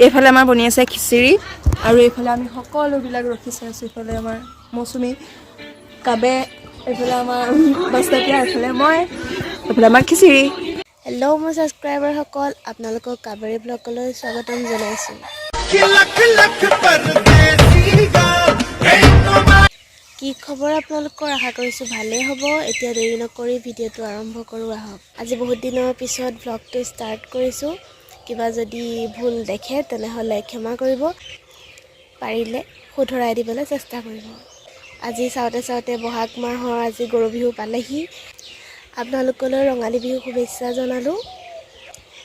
এইফালে আমাৰ বনি আছে খিচিৰি আৰু এইফালে আমি সকলোবিলাক ৰখি চাই আছোঁ। এইফালে আমাৰ মৌচুমী কাবে, এইফালে আমাৰ বাস্তাপিয়া, এইফালে মই, এইফালে আমাৰ খিচিৰি। হেল্ল' মোৰ ছাবস্ক্ৰাইবাৰসকল, আপোনালোকক কাবেৰী ব্লগলৈ স্বাগতম জনাইছোঁ। কি খবৰ আপোনালোকৰ? আশা কৰিছোঁ ভালেই হ'ব। এতিয়া দেৰি নকৰি ভিডিঅ'টো আৰম্ভ কৰোঁ আহক। আজি বহুত দিনৰ পিছত ভ্লগটো ষ্টাৰ্ট কৰিছোঁ। কিবা যদি ভুল দেখে তেনেহ'লে ক্ষমা কৰিব, পাৰিলে শুধৰাই দিবলৈ চেষ্টা কৰিব। আজি চাওঁতে চাওঁতে বহাগ মাহৰ আজি গৰু বিহু পালেহি। আপোনালোকলৈ ৰঙালী বিহু শুভেচ্ছা জনালোঁ।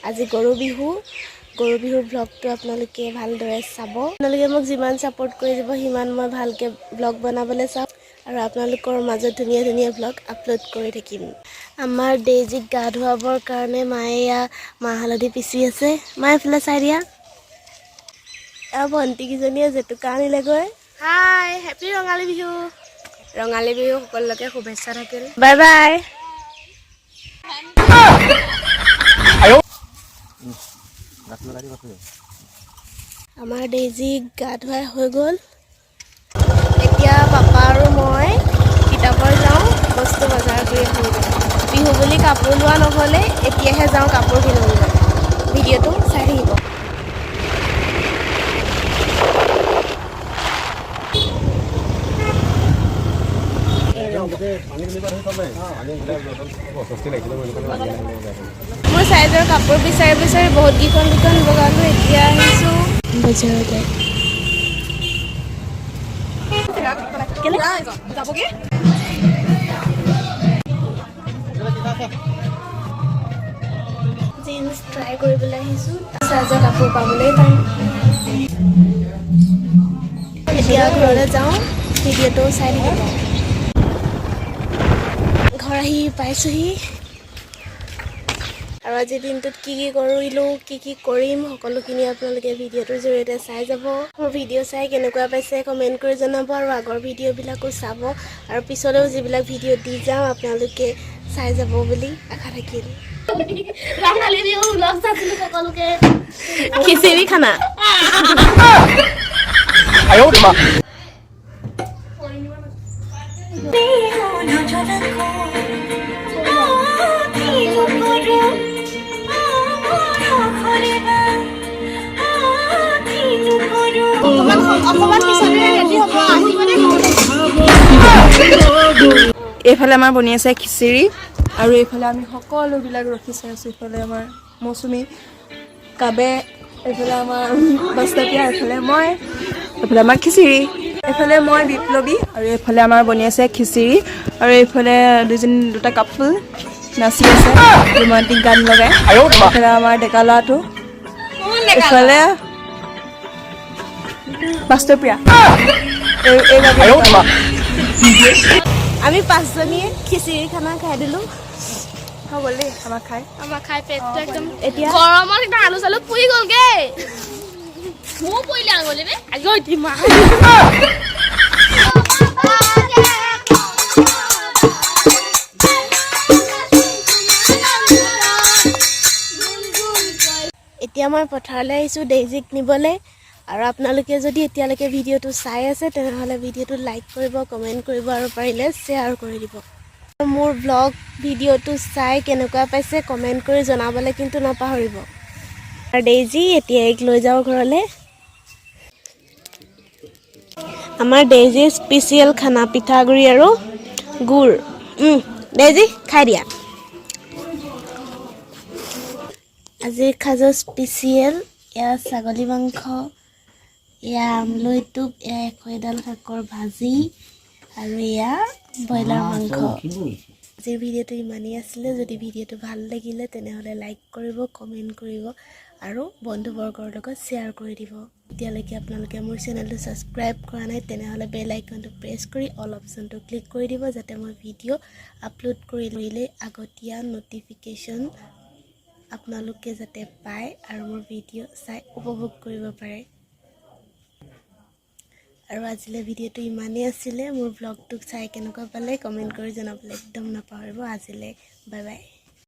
আজি গৰু বিহুৰ ভ্লগটো আপোনালোকে ভালদৰে চাব। আপোনালোকে মোক যিমান ছাপোৰ্ট কৰি দিব সিমান মই ভালকৈ ভ্লগ বনাবলৈ চাম আৰু আপোনালোকৰ মাজত ধুনীয়া ধুনীয়া ভ্লগ আপলোড কৰি থাকিম। আমাৰ ডেইজিক গা ধুৱাবৰ কাৰণে মায়ে মাহ হালধি পিচি আছে। মায়ে এইফালে চাই দিয়া। আৰু ভণ্টিকেইজনীয়ে জেতুকা আনিলেগৈ। হাই, হেপী ৰঙালী বিহু। ৰঙালী বিহু সকলোকে শুভেচ্ছা থাকিল। Bye bye. আমাৰ ডেইজিক গা ধুৱাই হৈ গ'ল। এতিয়া পাপা আৰু মই কিতাপৰ যাওঁ, বস্তু বজাৰ কৰি আহোঁগৈ। বিহু বুলি কাপোৰ লোৱা নহ'লে, এতিয়াহে যাওঁ কাপোৰ কিনোগৈ। ভিডিঅ'টো চাই থাকিব। মই চাইজৰ কাপোৰ বিচাৰি বিচাৰি বহুতকেইখন দোকান বগালোঁ। এতিয়া আহিছোঁ বজাৰতে। জিন্স ট্ৰাই কৰিবলৈ আহিছোঁ। চাইজৰ কাপোৰ পাবলৈ টান। এতিয়া ঘৰলৈ যাওঁ, ভিডিঅ'টো চাই থাকিব। ঘৰ আহি পাইছোঁহি আৰু আজিৰ দিনটোত কি কি কৰিলোঁ, কি কি কৰিম সকলোখিনি আপোনালোকে ভিডিঅ'টোৰ জৰিয়তে চাই যাব। মোৰ ভিডিঅ' চাই কেনেকুৱা পাইছে কমেণ্ট কৰি জনাব আৰু আগৰ ভিডিঅ'বিলাকো চাব আৰু পিছলৈও যিবিলাক ভিডিঅ' দি যাওঁ আপোনালোকে চাই যাব বুলি আশা থাকিল। খিচিৰি খানা। এইফালে আমাৰ বনি আছে খিচিৰি আৰু এইফালে আমি সকলোবিলাক ৰখি চাই আছোঁ। এইফালে আমাৰ মৌচুমী কাবে, এইফালে আমাৰ বাস্তাপিয়া, এইফালে মই, এইফালে আমাৰ খিচিৰি। এইফালে মই বিপ্লৱী আৰু এইফালে আমাৰ বনি আছে খিচিৰি আৰু এইফালে দুটা কাপল নাচি আছে ৰোমান্টিক গান লগাই। এইফালে আমাৰ ডেকা ল'ৰাটো, এইফালে বাস্তাপিয়া। আমি পাঁচজনীয়ে খিচিৰি খানা খাই দিলোঁ। হ'ব দেই, আমাৰ খাই পেটটো একদম এতিয়া গৰমত একদম আলু চালু পুৰি গ'লগে। মোৰ পৰিলে আঙুলি বে। এতিয়া মই পথাৰলৈ আহিছোঁ ডেইজিক নিবলৈ। আৰু আপোনালোকে যদি এতিয়ালৈকে ভিডিঅ'টো চাই আছে তেনেহ'লে ভিডিঅ'টো লাইক কৰিব, কমেণ্ট কৰিব আৰু পাৰিলে শ্বেয়াৰ কৰি দিব। মোৰ ব্লগ ভিডিঅ'টো চাই কেনেকুৱা পাইছে কমেণ্ট কৰি জনাবলৈ কিন্তু নাপাহৰিব। আৰু ডেইজি এতিয়া এইক লৈ যাওঁ ঘৰলৈ। আমাৰ ডেইজিৰ স্পেচিয়েল খানা পিঠাগুড়ি আৰু গুড়। ডেইজি খাই দিয়া। আজিৰ সাজৰ স্পেচিয়েল এয়া ছাগলী মাংস, এয়া আমলৈ টোপ, এয়া 100 শাকৰ ভাজি আৰু এয়া ব্ৰইলাৰ মাংস। আজিৰ ভিডিঅ'টো ইমানেই আছিলে। যদি ভিডিঅ'টো ভাল লাগিলে তেনেহ'লে লাইক কৰিব, কমেণ্ট কৰিব আৰু বন্ধুবৰ্গৰ লগত শ্বেয়াৰ কৰি দিব। এতিয়ালৈকে আপোনালোকে মোৰ চেনেলটো ছাবস্ক্ৰাইব কৰা নাই তেনেহ'লে বেল আইকনটো প্ৰেছ কৰি অল অপশ্যনটো ক্লিক কৰি দিব, যাতে মই ভিডিঅ' আপলোড কৰিলে আগতীয়া ন'টিফিকেশ্যন আপোনালোকে যাতে পায় আৰু মোৰ ভিডিঅ' চাই উপভোগ কৰিব পাৰে। আৰু আজিলৈ ভিডিঅ'টো ইমানেই আছিলে। মোৰ ব্লগটোক চাই কেনেকুৱা পালে কমেণ্ট কৰি জনাবলৈ একদম নাপাহৰিব। আজিলৈ বাই বাই।